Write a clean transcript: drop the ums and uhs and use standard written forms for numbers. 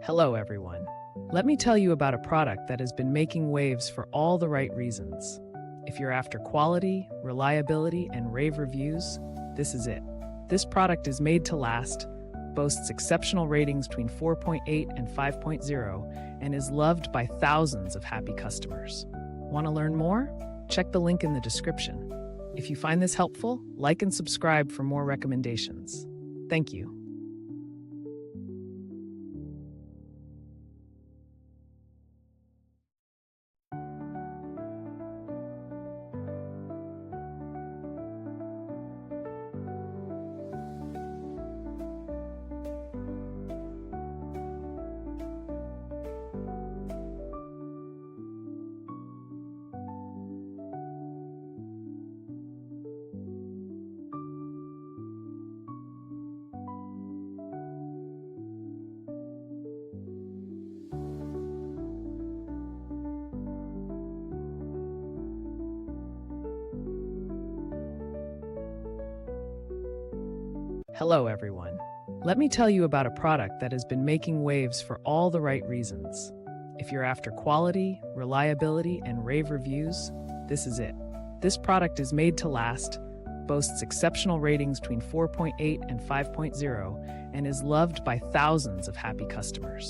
Hello, everyone. Let me tell you about a product that has been making waves for all the right reasons. If you're after quality, reliability, and rave reviews, this is it. This product is made to last, boasts exceptional ratings between 4.8 and 5.0, and is loved by thousands of happy customers. Want to learn more? Check the link in the description. If you find this helpful, like and subscribe for more recommendations. Thank you. Hello, everyone. Let me tell you about a product that has been making waves for all the right reasons. If you're after quality, reliability, and rave reviews, this is it. This product is made to last, boasts exceptional ratings between 4.8 and 5.0, and is loved by thousands of happy customers.